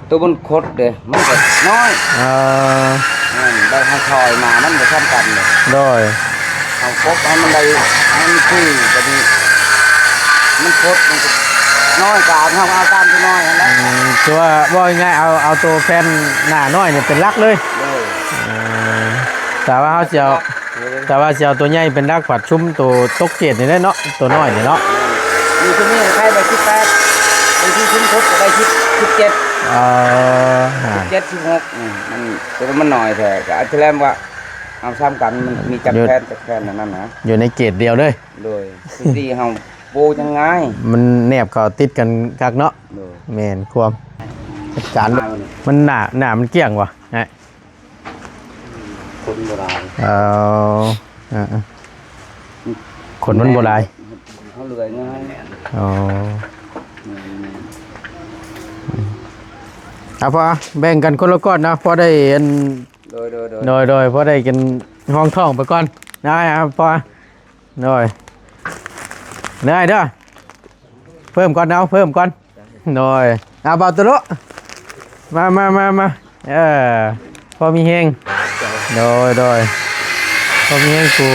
ตัวมันคดเด้มันก็น้อยได้ให้คอยมามันจะซ้ำกันเลยโดยเอาคบให้มันได้ให้มันคุยแบบนี้มันคดมันก็น้อยกว่าเอาตามตัวน้อยแล้วคือว่าบ่ง่ายเอาตัวแฟนหน้าน้อยเนี่ยเป็นหลักเลยแต่ว่าเขาจะแต่ว่าจะเอาตัวใหญ่เป็นรักผัดชุ่มตัวตกเกตนี่ได้เนาะตัวน้อยนี่เนาะมีที่นี่ใครไป18ไปที่ชุ่มคดไป17 16มันตัวมันหน่อยแต่ก็อาจจะแลมว่าเอาซ้ำกันมันมีจับแฟนนั่นนะอยู่ในเกตเดียวเลยโดยที่เฮาโบจังไงมันแนบเขาติดกันกักเนาะแม่นความจัดการมันหนามันเกี่ยงวะไงคนโบราณคนมันโบราณเขาเลื่อยง่ายพอแบ่งกันคนละก้อนนะพอได้โดยพอได้กันห้องท่องไปก่อนได้ครับพอโดยได้เด้อเพิ่มก่อนเอาเพิ่มก่อนโดยเบาตัวละมาพอมีเฮงโดยพอมีเฮงกู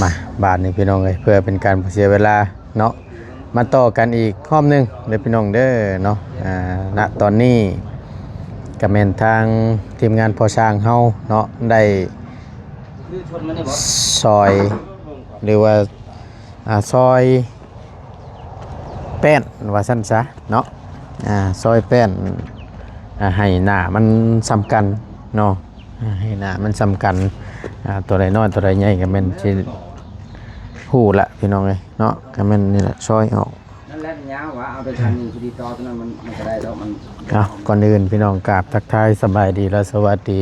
มาบาทนี่พี่น้องเลยเพื่อเป็นการเสียเวลาเนาะมาต่อกันอีกข้อนึงเลยพี่น้องเด้อเนาะณตอนนี้กับแมนทางทีมงานพอช้างเฮาเนาะได้ซอยหรือว่าซอยแป้นว่าสั้นซะเนาะซอยแป้นให้หน้ามันสำคัญเนาะให้หน้ามันสำคัญตัวใดน้อยตัวใดใหญ่ก็แม่นสิฮู้ละพี่น้องเอ้ยเนาะก็แม่นนี่แหละซอยออกนั่นแหละยาวว่าเอาไปทำนี่ดีต่อตอนนั้นมันก็ได้แล้วมันก่อนอื่นพี่น้องกราบทักทายสบายดีและสวัสดี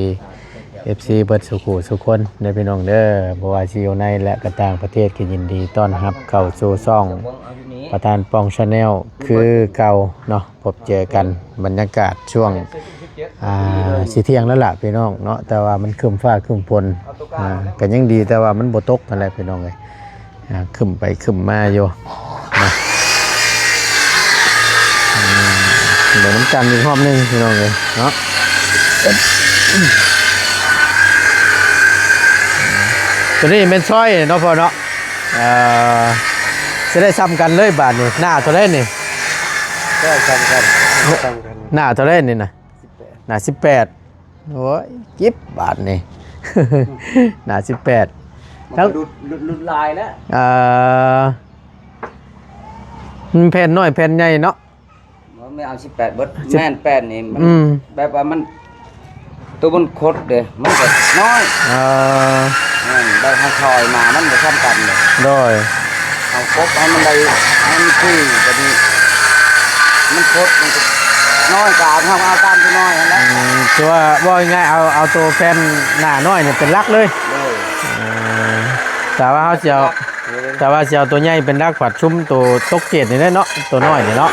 FC เบิดสุขุสุคนเด้อพี่น้องเด้อบ่ว่าสิอยู่ในและก็ต่างประเทศก็ยินดีต้อนรับเข้าสู่ช่องประธานปองชาแนลคือเก่าเนาะพบเจอกันบรรยากาศช่วงสิเที่ยงแล้วล่ะพี่น้องเนาะแต่ว่ามันครึ้มฟ้าครึ้มฝนก็ยังดีแต่ว่ามันบ่ตกนั่นแหละพี่น้องเอ้ยครึ้มไปครึ้มมาอยู่นะเดี๋ยวน้ำกันอีกรอบนึงพี่น้องเอ้ยเนาะตัวนี้เป็นซอยเนาะพ่อเนาะจะได้ซ้ำกันเลยบาทนี่หน้าเท่าไรนี่ก็ซ้ำกันหน้าเท่าไรนี่นะหน้า18โอ้ยจิ๊บบาทนี่หน้า18แล้วลุดลายแล้วแผ่นน้อยแผ่นใหญ่เนาะไม่เอา18เบิดแม่น8นี่มันแบบว่ามันตัวมันคดเด้มันก็น้อยได้ให้คอยมามันจะซ้ำกันเลยโดยเอาคบให้มันได้ให้มันคุยแบบนี้มันคดมันก็น้อยกว่าเอาตามตัวน้อยแล้วคือว่าบ่ง่ายเอาตัวแฟนหน้าน้อยเนี่ยเป็นหลักเลยแต่ว่าเขาจะเอาตัวใหญ่เป็นรักผัดชุ่มตัวตกเกตนี่ได้เนาะตัวน้อยนี่เนาะ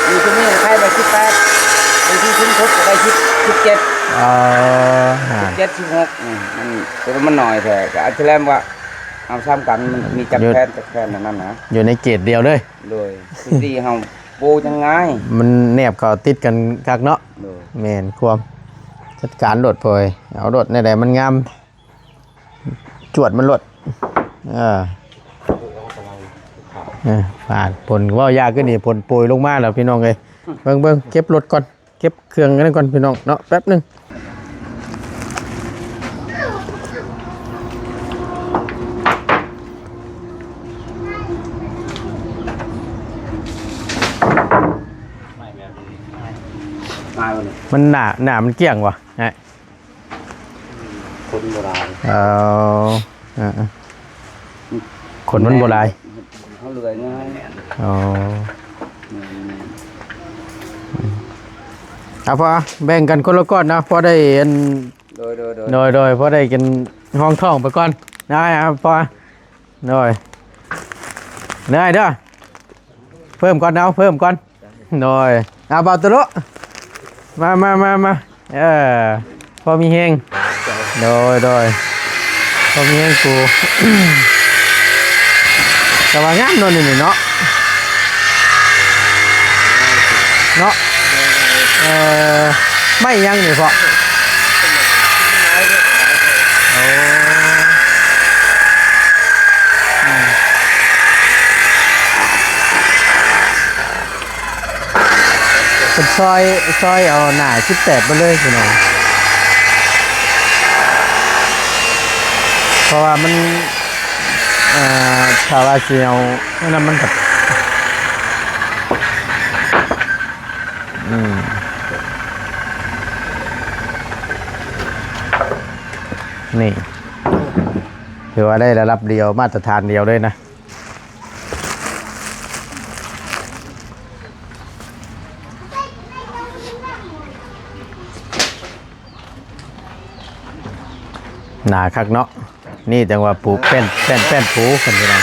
มีที่นี่ใครไป18ไปที่ชุ่มคดไป17 16มันตัวมันหน่อยแต่ก็อาจจะแลมว่าเอาซ้ำกันมันมีจับแฟนนั่นนะอยู่ในเกตเดียวเลยเลยที่เฮาโบจังไงมันแนบเขาติดกันกักเนาะแม่นความจัดการโดดพอยเอาโดดในใดมันงามจวดมันหลดผ่านผลว่ายากขึ้นนี่ผลโปรยลงมาแล้วพี่น้องเลยเบิ่งเก็บรถก่อนเก็บเครื่องกันก่อนพี่น้องเนาะแป๊บนึงมันหนามันเกี่ยงวะไงคนโบราณคนมันโบราณเขา เลื่อยง่าย อ๋อเอาพอแบ่งกันคนละก้อนนะพอได้อัน โดย โดยพอได้กินห้องท้องไปก่อนได้ครับพอโดยได้เด้อเพิ่มก่อนเอาเพิ่มก่อนโดยเอาเบาตัวละมาพอมีเฮงโดยพอมีเฮงกู แต่ว่างามโน่นนี่เนาะไม่ยังนี่พอโอ้เป็นซอยเอาหน่า18ไปเลยพี่น้องเพราะว่ามันถ้าว่าสิเอานั่นมันกับนี่ถือว่าได้ระดับเดียวมาตรฐานเดียวด้วยนะหนาคักเนาะนี่จังว่าปูแป้นปูคนนี้นะ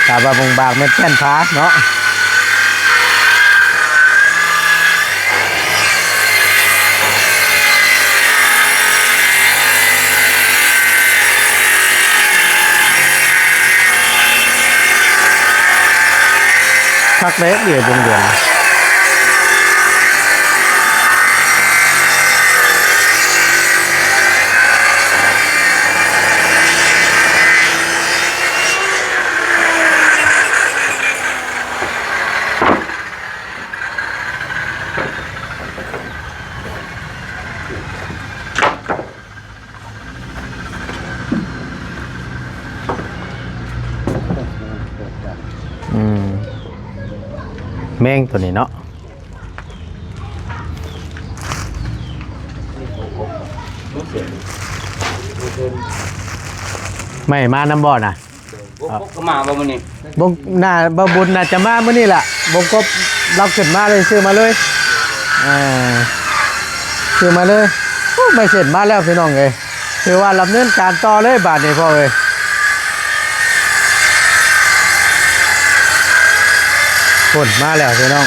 ตาบาบงบากเม็ดแป้นพาเนาะคักเล็กเดียวบงเดือนแมงตัวนี้เนาะไม่มาน้ำบ่อน่ะ ก็มาบ่มื้อนี้ บงน่าบ่บุญน่าจะมาเมื่อนี่แหละบงกบเราขึ้นมาเลยซื้อมาเลยซื้อมาเลยโอ้ไม่เสร็จมาแล้วพี่น้องเลยคือว่ารับเนินการต่อเลยบาทนี้พ่อเลยคนมาแล้วพี่น้อง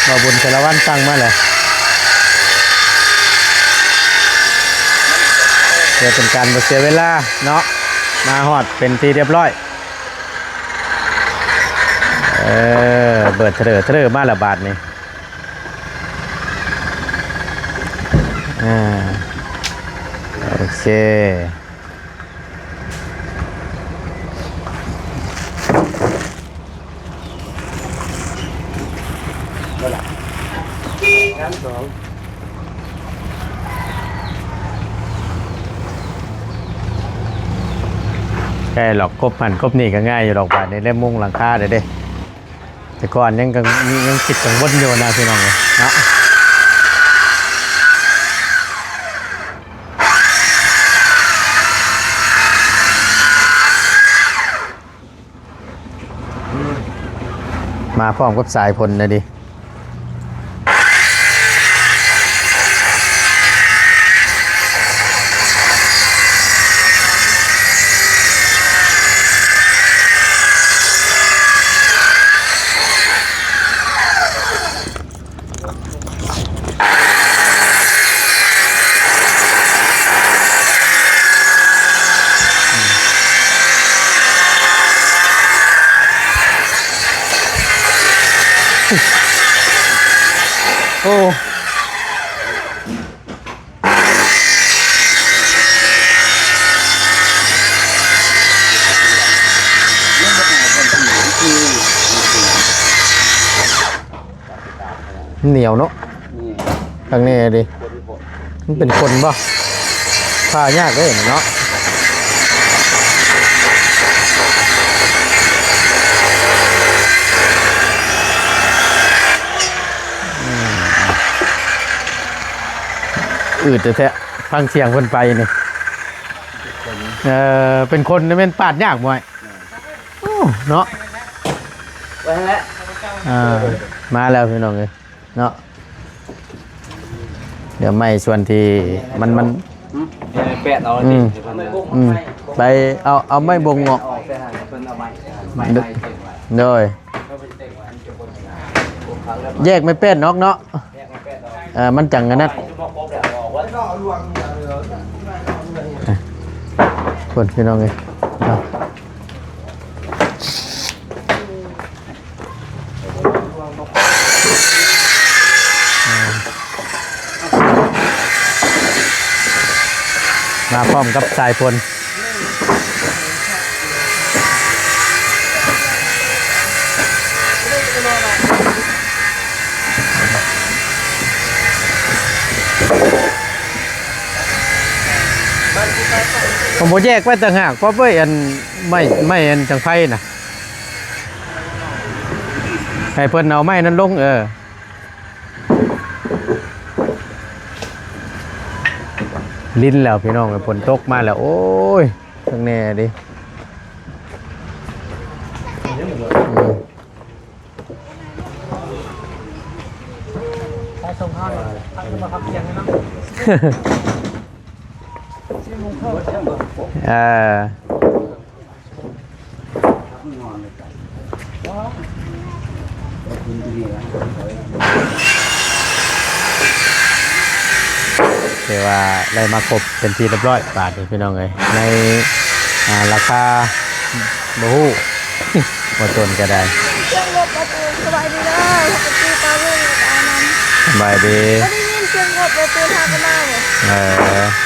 บ่บุญแต่ละวันตั้งมาแล้วเพื่อเป็นการบ่เสียเวลาเนาะมาฮอดเป็นที่เรียบร้อยเบิดเถอะมาละบาทนี่โอเคแค่หลอกกบหันกบนี่ก็ง่ายอยู่หรอกบาทในเล่มมุ้งหลังคาเด้แต่ก่อนยังคิดกังวลอยู่นะพี่น้องเนาะมาพร้อมกับสายพลนะดิโอ้เหนียวเนาะทางนี้ดิมันเป็นคนป่ะผ้ายากเลยเนาะอืดแท้ฟังเสียงคนไปนี่ เป็นคนนี่เป็นปาดยากบ่อยโอ้เนาะ ไปแล้ว มาแล้วพี่น้องเอ้ยเนาะเดี๋ยวไม่ส่วนที่มันแปะเอาดิไปเอาไม่บงออกโดยแยกไม่เป็นนอกเนาะมันจังกันนัดคนพี่น้องเลยมาพร้อมกับสายพลผมโมแยกไว้ต่างหากเพราะเพื่อนไม่อันจังไฟน่ะให้เพิ่นเอาไม้นั้นลงลิ้นแล้วพี่น้องฝนตกมาแล้วโอ้ยทั้งแน่ดิส่งข้าวพักมาพักเที่ยงให้น้องเดี๋ยวว่าได้มาครบเป็นที่เรียบร้อยบาทนี่พี่น้องเลยในราคาบูฮู้มาจนก็ได้สบายดีเด้อประตูตาเรื่องตานั้นสบายดีไม่ได้ยินเสียงกดประตูทางกันมาเลย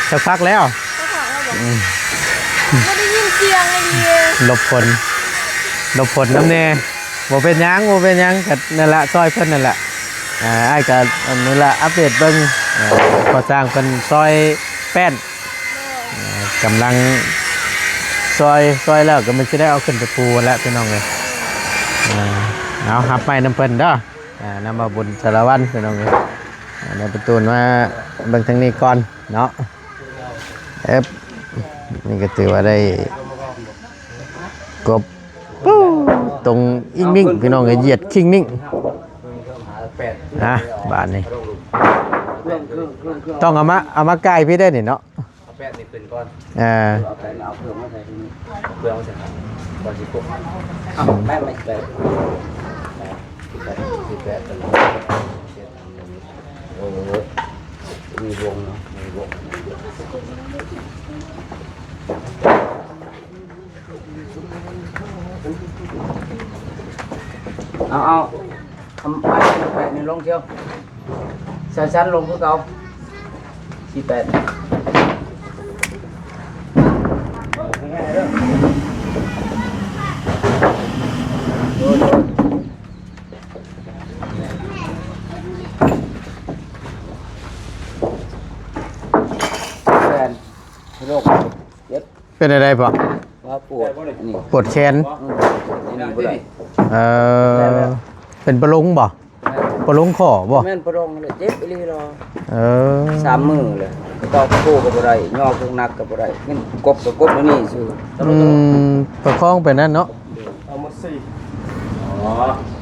สักพักแล้วไม่ได้ยินเสียงเลยลบฝนน้ำแน่บ่เป็นยังกับนั่นแหละซอยเพิ่นนั่นแหละไอ้กับนั่นแหละอัปเดตเบิ่งก่อสร้างเพิ่นซอยแป้นกำลังซอยแล้วก็มันจะได้เอาขึ้นไปปูแล้วพี่น้องเลยเอาหับไปน้ำเพิ่นเด้อนำมาบุญสารวัตรพี่น้องเลยในประตูมาเบิ่งทางนี้ก่อนเนาะนี่ก็ถือว่าได้กบตรงอิงนิ่งพี่น้องเหยียดคิงนิ่งบ้านนี้ต้องเอามาใกล้พี่ได้เนาะเอาแปะนี่เป็นก้อนเอาแปะเอาเพื่อมาใส่ที่นี่เพื่อมาใส่ก้อนสิบหกแม่ไม่แปะแปะตลอดโอ้โหมีวงเนาะมีวงเอาทำไปแปะนี่ลงเชียวชั้นลงคือเก่า48แปดโรคเย็บเป็นอะไรปะว่าปวดนี่ปวดแขนเป็นปลงบ่ปลงคอบ่แม่นปลงเลยเจ็บอีหลีรอ3 มื้อเลยต่อโคกับบ่ได้ย่อพวกนักกับบ่ได้งั้นกบนี่ซื่อประคองไปนั่นเนาะเอามา4อ๋อ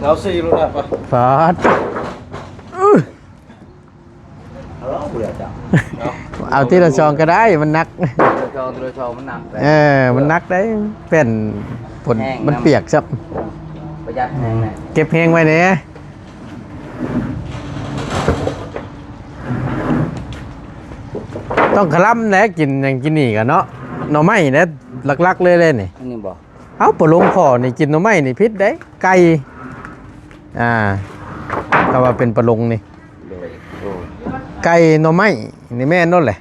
เอา4รู้นะป่ะฟาดเอาที่เราชองก็ได้มันนักเราชองมันหนักมันนักได้เป็นผลมันเปียกซับประหยัดแห้งนะเก็บแห้งไว้เนี่ยต้องขลับนะกินอย่างกินนี่กันเนาะหน่อไม้เนี่ยลักๆเลยนี่นี่บอกเอาปลงคอนี่กินหน่อไม้นี่พิษได้ไก่ก็ว่าเป็นปลงนี่ไก่หน่อไม้นี่แม่นั่นแหละ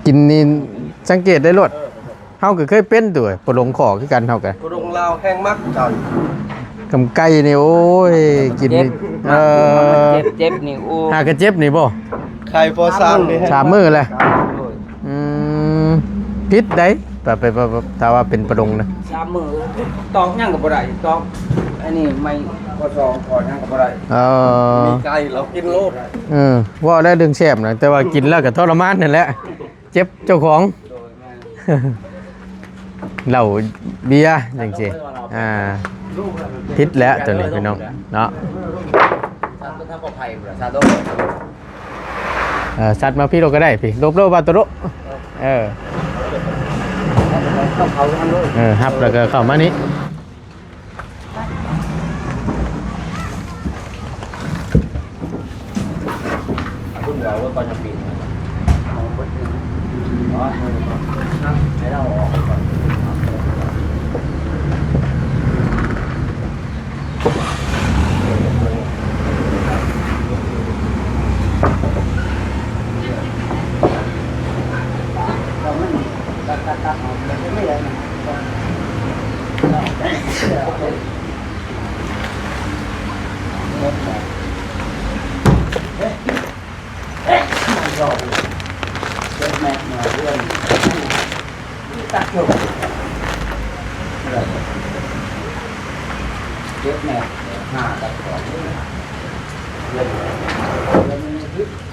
กินนี่สังเกตได้รวดเฮาก็เคยเป็นตัวปลงคอคือกันเฮากันปลงลาวแห้งมักจังกำไก่นี่โอ้ยกินเจ็บนี่โอ้หากระเจ็บนี่บ่ไข่พอ3นี่3 มื้อเลยพิษได้ไปถ้าว่าเป็นปลงนะ3 มื้อตอกย่างก็บ่ได้ตอกอันนี้ไม่พอ2พอย่างก็บ่ได้มีไก่เรากินโลดว่าได้ดึงแซ่บนะแต่ว่ากินแล้วก็ทรมานนั่นแหละ เจ็บเจ้าของ โดยแม่ เหล้าเบียร์จังซี่พิษแล้วตัวนี้พี่น้องเนาะ ซาโต้ถ้าปลอดภัยบ่ซาโต้ สัตว์มาพี่โลก็ได้พี่ลบโลบาตุโรอ ต้องเขาทั้งเลย ฮับแล้วก็เข้ามานี้ คุณเราว่าก่อนจะปิดเอาเบิดนึงอ๋อให้เราออกก่อนตัดออกไม่ได้นะแม่มาเรื่องตัดจบเย็บแม่5ตัดก่อนเลย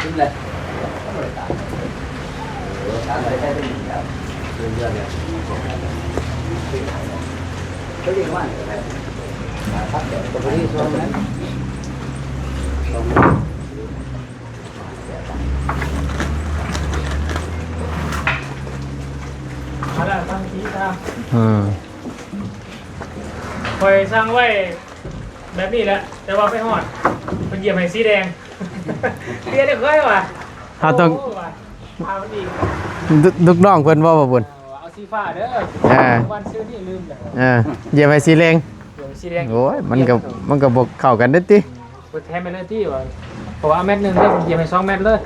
ขึ้นเลยตัดเลยได้เป็นครับเดือนเนี่ยเขาเรียกว่าอะไรครับเดี๋ยวตัวนี้ช่วงนั้นอะไรตั้งทีตาม อืม คอยสร้างไว้แบบนี้แหละแต่ว่าไม่หอดมันเหยียบให้สีแดงเรียนได้เคยว่ะ เฮาต้อง โว่ะเอามันอีก ลูกน้องเพิ่นบ่บ่บุญ เอาสีฟ้าเด้อวันซื้อนี่ลืมเลย เหยียบให้สีแรง เหยียบสีแดง โอ้ยมันก็บ่เข้ากันเด้อติ เปิดแทนไปเลยที่ว่าเพราะว่าเม็ดหนึ่งเนี่ยผมเหยียบให้2 เม็ดเลย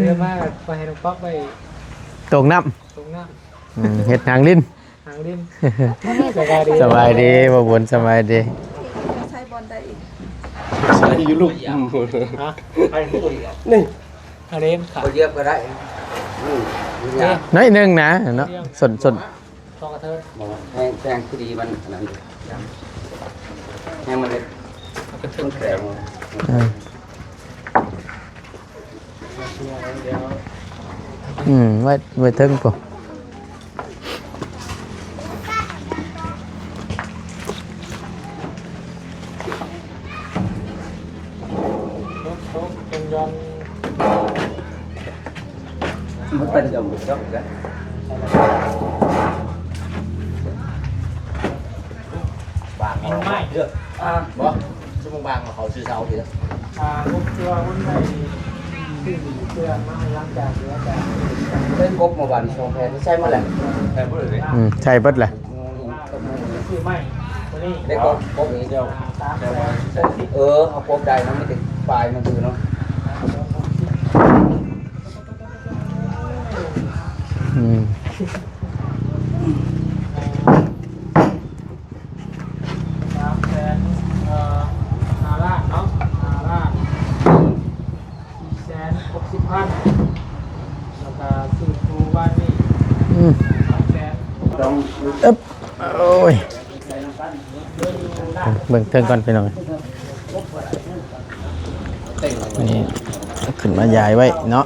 เยอะมากไปให้น้องป๊อกไป ตกน้ำ ตรงหน้า เฮ็ดหางลิ้น หางดินสบายดี สบายดีบ่บุญสบายดี ใช้บอลได้อีก ใส่อยู่ลูก ฮะไปนี่หางดินขา เขาเย็บก็ได้ น้อยหนึงนะเนาะสด ทองกระเทิน แทงคือดีมันขนาดนี้แทงมันเล็ก กระเทิ ต้ น นแข็ง เดี๋ยว ไว้ถึงพุ่น ทุกเป็นยอน มันเป็นดอกจอกกัน บาง เป็นไม้ เลือกบ่ชั่วโมงบางเขาซื้อเช้าทีละ พวกเสื้อวุ้นไม้ที่เสื้อมาล้างจานเสื้อจาน เป็นกบมาวันสองแผ่นใช่มาแหละ แค่พูดเลย ใช่เบิดแหละ ซื้อไม้ตัวนี้ ได้กบนี้เดียว 300,000 เอากบได้นะไม่ติดปลายมันคือเนาะ อืม 5 ล้านเนาะ5 ล้าน460,000แล้วก็ซื้อทูบ้านนี่ 200,000 ต้อง อึ๊บโอ้ยเบิ่งเทิงก่อนไปหน่อยนี่ขึ้นมายายไว้เนาะ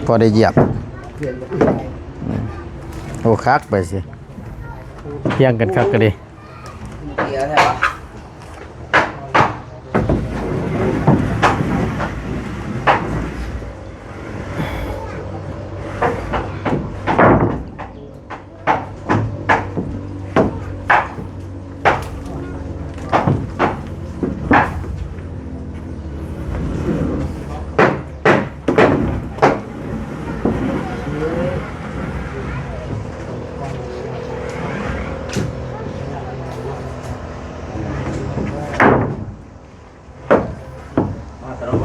พอได้เหยียบโอ้คักไปสิเพียงกันคักก็ดี เกียร์ใช่ปะ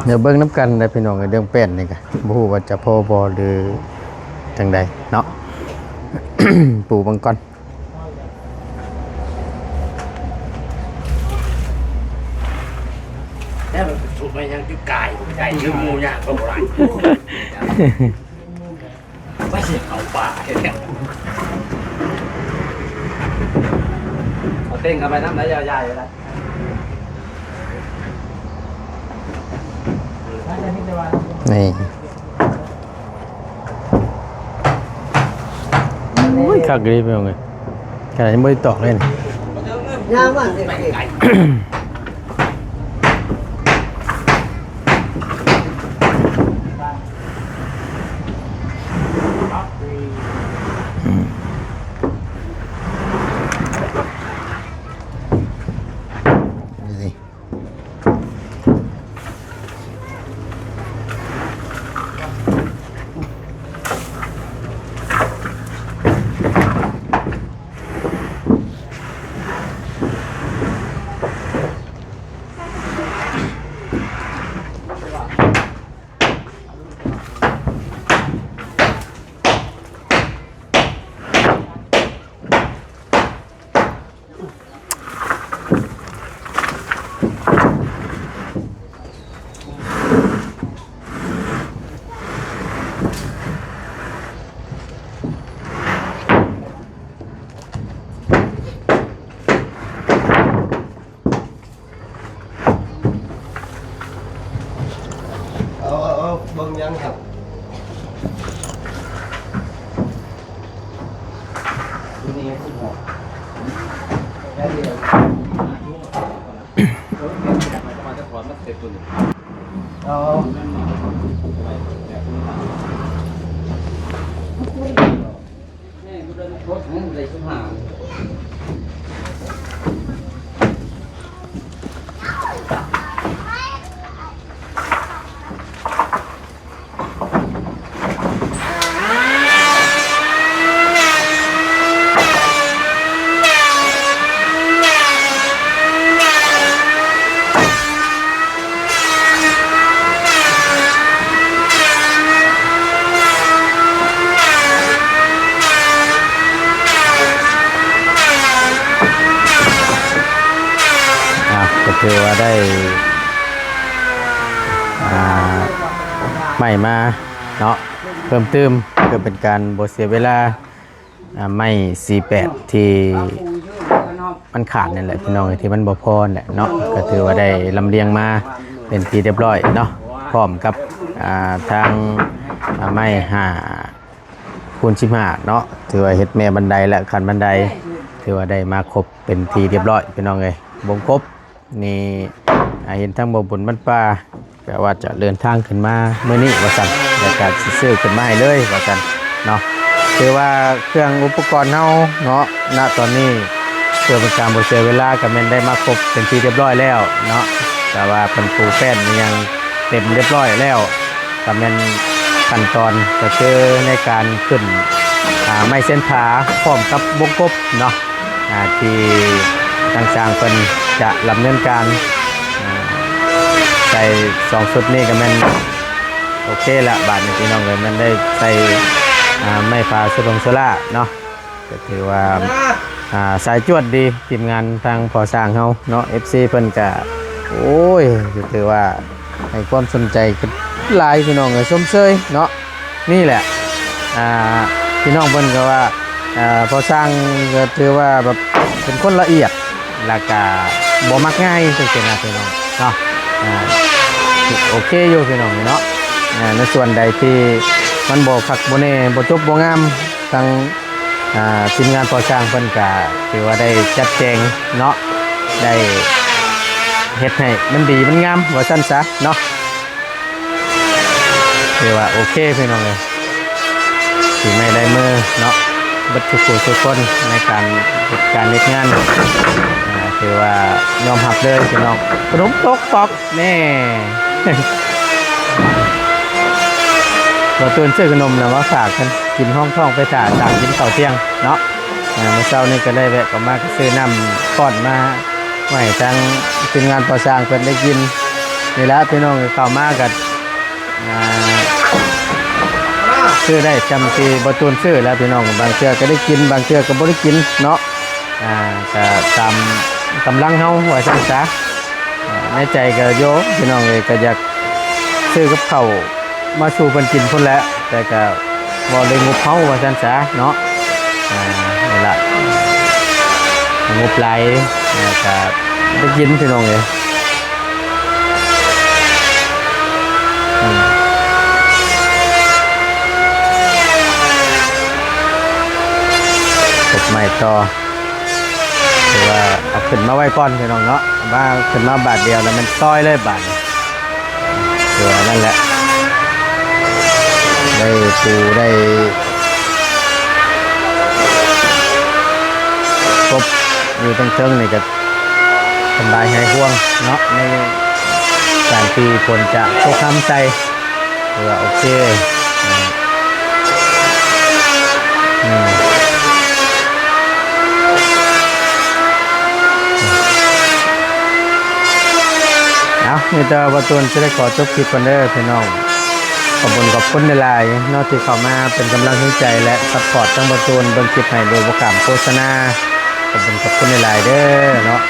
เดี๋ยวเบิ่งน้ำกันได้พี่น้องเรื่องแป้นนี่ก็บ่ฮู้ว่าจะพอบ่หรือจังใดเนาะ ปูบังก่อน แล้วมันถูกไปยังที่กายไก่ชื่อมูเนี่ยก็บ่ไร ไม่ใช่เอาป่าเนี่ย เอาเต้งเข้าไปน้ำไหลใหญ่ๆเลย นี่โอ้ยคักดีไปเอาไงขนาดยังไม่ได้ตอกเลยนี่ ยาวมันเด็ก ดูสิเอาเบิ่งยังครับ นี่คุณหมอแค่เดียวมาจะถอนมาเสร็จตัวนี้เอาเนี่ยกูเดินโคตรนั่นเลยชุ่มหาง ก็คือว่าได้ใหม่มาเนาะเพิ่มเติมเพื่อเป็นการบ่เสียเวลาไม่48ที่มันขาดนั่นแหละพี่น้องที่มันบ่พอแหละเนาะก็ถือว่าได้ลำเลียงมาเป็นที่เรียบร้อยเนาะพร้อมกับทางไม่5 คูณ 15เนาะถือว่าเฮ็ดแม่บันไดและคันบันไดถือว่าได้มาครบเป็นที่เรียบร้อยพี่น้องเอ้ยบ่ครบนี่เห็นทั้งบ่บุญบ้านป่าแปลว่าจะเดินทางขึ้นมาเมื่อนี้ว่าซั่นแล้วก็สิซื้อขึ้นมาให้เลยว่าซั่นเนาะคือว่าเครื่องอุปกรณ์เฮาเนาะณตอนนี้เพื่อเป็นการบ่เสียเวลาก็แม่นได้มาครบเป็นที่เรียบร้อยแล้วเนาะแต่ว่าเพิ่นปูแป้นยังเต็มเรียบร้อยแล้วก็แม่นขั้นตอนก็คือในการขึ้นไม้เส้นผาพร้อมกับวงกบเนาะที่ทางสร้างเพิ่นจะดำเนินการใส่2ชุดนี้ก็แม่นโอเคละบาทนี้พี่น้องเลยมันได้ใส่ไม้ผาสุดงโซล่าเนาะก็ถือว่าสายจวดดีทีมงานทางพอสร้างเฮาเนาะ FC เพิ่นก็โอ้ยก็ถือว่าให้ความสนใจกันหลายพี่น้องเลยชมเชยเนาะนี่แหละพี่น้องเพิ่นก็ว่าพอสร้างก็ถือว่าแบบเป็นคนละเอียดแล้วก็บ่มักง่ายจังซี่นะพี่น้องเนาะโอเคอยู่พี่น้องเนาะในส่วนใดที่มันบ่คักบ่แน่บ่จบบ่งามทางทีมงานก่อสร้างเพิ่นก็ถือว่าได้จัดแจงเนาะได้เฮ็ดให้มันดีมันงามว่าซั่นซะเนาะถือว่าโอเคพี่น้องเลยสิไม่ได้มือเนาะบัดทุกคนในการเฮ็ดการเฮ็ดงานถือว่ายอมรับเลยพี่น้องขนมตกปอกแน่ เราตื่นซื้อขนมนะว่าฝากกันกินห้องท่องไปถ่าตามกินข้าวเที่ยงเนาะเมื่อเช้านี้ก็ได้แวะก็มาซื้อน้ำก้อนมาไว้ทางทีมงานก่อสร้างเพิ่นได้กินนี่แหละพี่น้องเข้ามากันซื้อได้จำที่บ่ตูนซื้อแล้วพี่น้องบางเทื่อก็ได้กินบางเทื่อก็บ่ได้กินเนาะก็ตามกำลังเฮาว่าซั่นซะในใจก็โยพี่น้องเอ้ยก็อยากซื้อกับข้าวมาสู่เพิ่นกินพุ่นแหละแต่ก็ท บ่ได้งบเฮาว่าซั่นซะเนาะนี่ล่ะงบไหลก็ได้กินพี่น้องเอ้ยกดใหม่ต่อคือว่าเอาขึ้นมาไว้ก่อนพี่น้องเนาะว่าขึ้นมาบาทเดียวแล้วมันซอยเลยบาทคือว่านั่นแหละได้ปูได้ครบอยู่ตั้งเชิงนี่ก็สบายให้ห่วงเนาะในการที่คนจะตกคำใจคือว่าโอเคมีแต่ว่าตัวจะได้ขอจบคลิปกันเด้อพี่น้องขอบคุณหลายๆเนอกที่เข้ามาเป็นกำลังใจและซัพพอร์ตทั้งประตูนเบิ่งคลิปให้โดยบ่ขามโฆษณาขอบคุณหลายๆเด้อเนาะ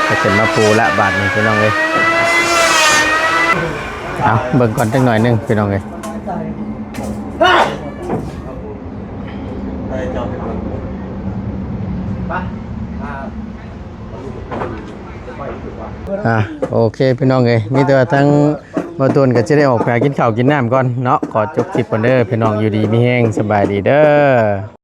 จะขึ้นมาปูละบาทนี่พี่น้องเอ้ยเอาเบิ่งก่อนจังหน่อยนึงพี่น้องเอ้ยโอเคพี่น้องเอ้ยมีแต่ว่าทั้งบ่ตูนก็จะได้ออกไปกินข้าวกินน้ำก่อนเนาะขอจบคลิปก่อนเด้อพี่น้องอยู่ดีมีแฮงสบายดีเด้อ